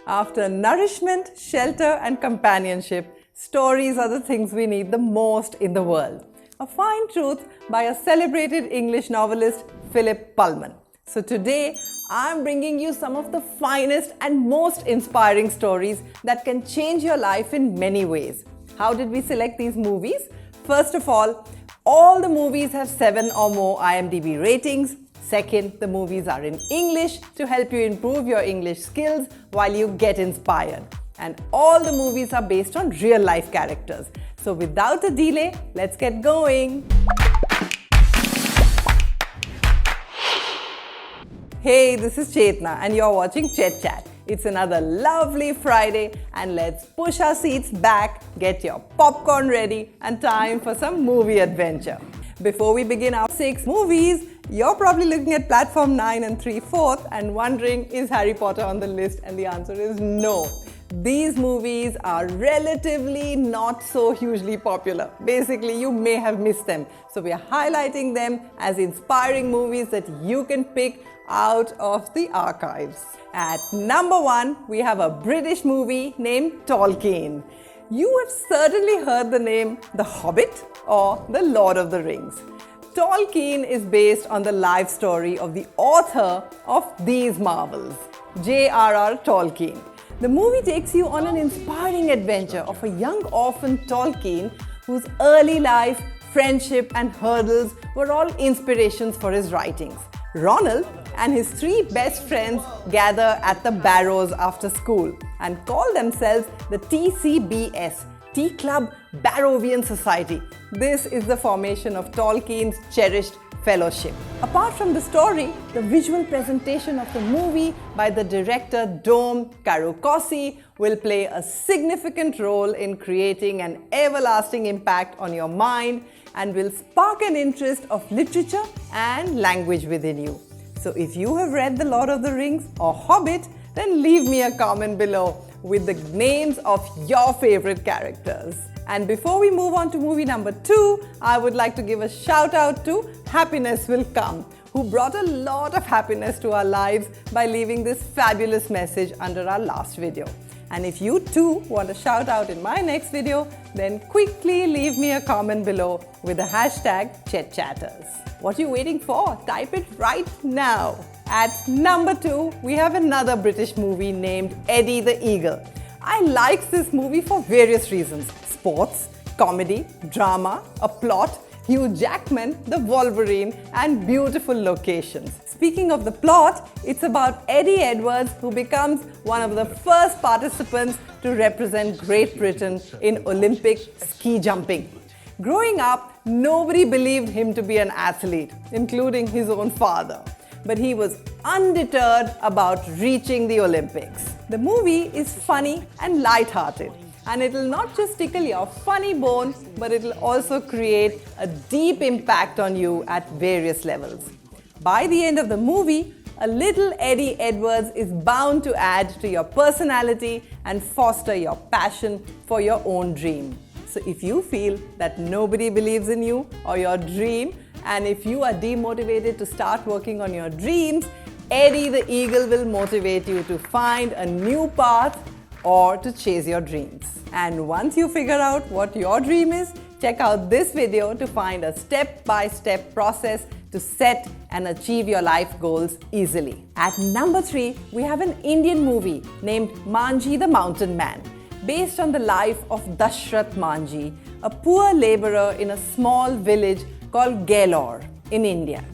After nourishment, shelter, and companionship, stories are the things we need the most in the world. A fine truth by a celebrated English novelist, Philip Pullman. So today, I'm bringing you some of the finest and most inspiring stories that can change your life in many ways. How did we select these movies? First of all the movies have 7 or more IMDb ratings. Second, the movies are in English to help you improve your English skills while you get inspired. And all the movies are based on real-life characters. So without a delay, let's get going. Hey, this is Chetna and you're watching ChetChat. It's another lovely Friday and let's push our seats back, get your popcorn ready and time for some movie adventure. Before we begin our 6 movies, you're probably looking at platform 9 and 3/4 and wondering, is Harry Potter on the list? And the answer is no. These movies are relatively not so hugely popular. Basically, you may have missed them. So we are highlighting them as inspiring movies that you can pick out of the archives. At number 1, we have a British movie named Tolkien. You have certainly heard the name The Hobbit or The Lord of the Rings. Tolkien is based on the life story of the author of these marvels, J.R.R. Tolkien. The movie takes you on an inspiring adventure of a young orphan Tolkien whose early life, friendship and hurdles were all inspirations for his writings. Ronald and his 3 best friends gather at the Barrows after school and call themselves the TCBS, Tea Club Barrovian Society. This is the formation of Tolkien's cherished fellowship. Apart from the story, the visual presentation of the movie by the director Dom Karukosi will play a significant role in creating an everlasting impact on your mind and will spark an interest of literature and language within you. So if you have read The Lord of the Rings or Hobbit, then leave me a comment below with the names of your favorite characters. And before we move on to movie number 2, I would like to give a shout out to Happiness Will Come, who brought a lot of happiness to our lives by leaving this fabulous message under our last video. And if you too want a shout out in my next video, then quickly leave me a comment below with the hashtag ChetChatters. What are you waiting for? Type it right now. At number 2, we have another British movie named Eddie the Eagle. I like this movie for various reasons. Sports, comedy, drama, a plot, Hugh Jackman, the Wolverine, and beautiful locations. Speaking of the plot, it's about Eddie Edwards, who becomes one of the first participants to represent Great Britain in Olympic ski jumping. Growing up, nobody believed him to be an athlete, including his own father. But he was undeterred about reaching the Olympics. The movie is funny and light-hearted. And it'll not just tickle your funny bone, but it'll also create a deep impact on you at various levels. By the end of the movie, a little Eddie Edwards is bound to add to your personality and foster your passion for your own dream. So if you feel that nobody believes in you or your dream, and if you are demotivated to start working on your dreams, Eddie the Eagle will motivate you to find a new path or to chase your dreams. And once you figure out what your dream is, check out this video to find a step-by-step process to set and achieve your life goals easily. At number 3, we have an Indian movie named Manji the Mountain Man, based on the life of Dashrath Manji, a poor laborer in a small village called Gailor in India.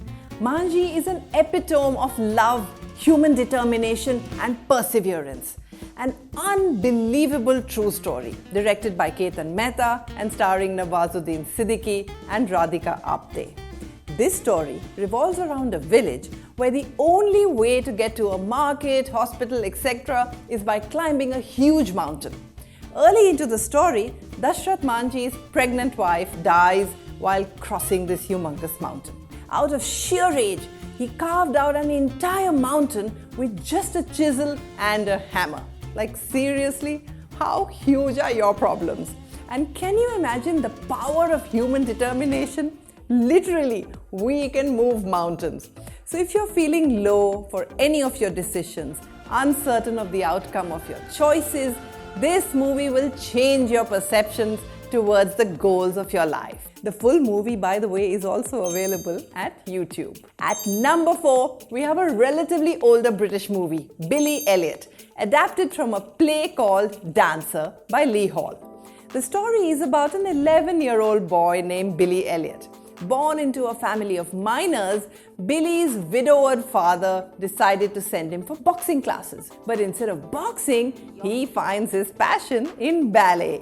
Manji is an epitome of love, human determination and perseverance. An unbelievable true story, directed by Ketan Mehta and starring Nawazuddin Siddiqui and Radhika Apte. This story revolves around a village where the only way to get to a market, hospital, etc. is by climbing a huge mountain. Early into the story, Dashrath Manji's pregnant wife dies while crossing this humongous mountain. Out of sheer rage, he carved out an entire mountain with just a chisel and a hammer. Like seriously, how huge are your problems? And can you imagine the power of human determination? Literally, we can move mountains. So if you're feeling low for any of your decisions, uncertain of the outcome of your choices, this movie will change your perceptions towards the goals of your life. The full movie, by the way, is also available at YouTube. At number 4, we have a relatively older British movie, Billy Elliot, adapted from a play called Dancer by Lee Hall. The story is about an 11-year-old boy named Billy Elliot. Born into a family of miners, Billy's widowed father decided to send him for boxing classes. But instead of boxing, he finds his passion in ballet.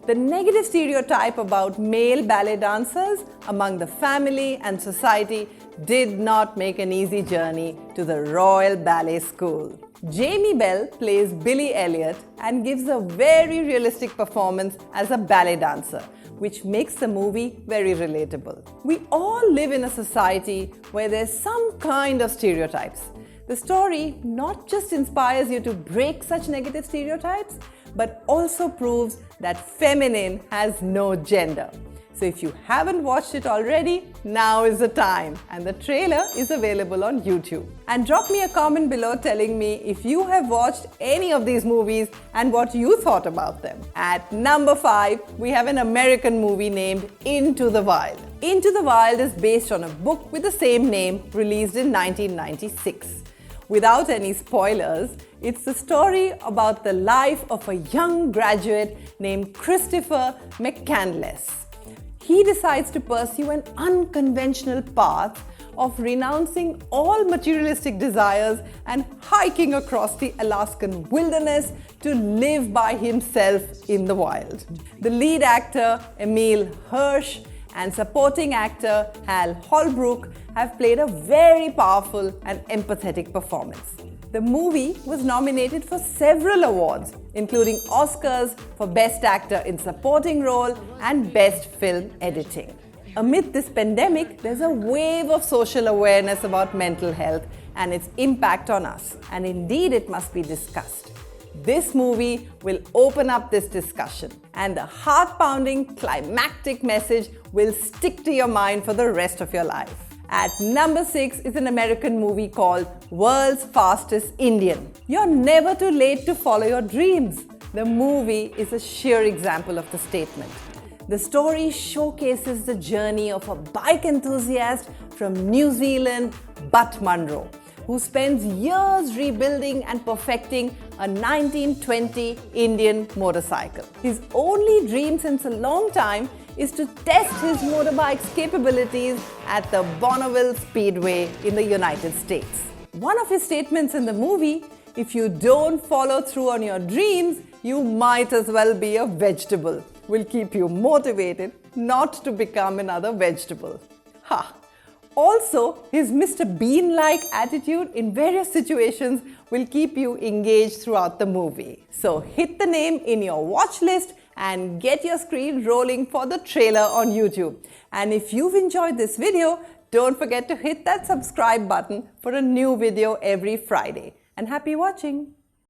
The negative stereotype about male ballet dancers among the family and society did not make an easy journey to the Royal Ballet School. Jamie Bell plays Billy Elliot and gives a very realistic performance as a ballet dancer, which makes the movie very relatable. We all live in a society where there's some kind of stereotypes. The story not just inspires you to break such negative stereotypes, but also proves that feminine has no gender. So if you haven't watched it already, now is the time, and the trailer is available on YouTube. And drop me a comment below telling me if you have watched any of these movies and what you thought about them. At number 5, we have an American movie named Into the Wild. Into the Wild is based on a book with the same name released in 1996. Without any spoilers, it's the story about the life of a young graduate named Christopher McCandless. He decides to pursue an unconventional path of renouncing all materialistic desires and hiking across the Alaskan wilderness to live by himself in the wild. The lead actor, Emil Hirsch, and supporting actor Hal Holbrook have played a very powerful and empathetic performance. The movie was nominated for several awards, including Oscars for Best Actor in Supporting Role and Best Film Editing. Amid this pandemic, there's a wave of social awareness about mental health and its impact on us, and indeed it must be discussed. This movie will open up this discussion, and the heart-pounding climactic message will stick to your mind for the rest of your life. At number 6 is an American movie called World's Fastest Indian. You're never too late to follow your dreams. The movie is a sheer example of the statement. The story showcases the journey of a bike enthusiast from New Zealand, Butt Munro, who spends years rebuilding and perfecting a 1920 Indian motorcycle. His only dream since a long time is to test his motorbike's capabilities at the Bonneville Speedway in the United States. One of his statements in the movie, if you don't follow through on your dreams, you might as well be a vegetable, will keep you motivated not to become another vegetable. Ha! Also, his Mr. Bean-like attitude in various situations will keep you engaged throughout the movie. So hit the name in your watch list and get your screen rolling for the trailer on YouTube. And if you've enjoyed this video, don't forget to hit that subscribe button for a new video every Friday. And happy watching!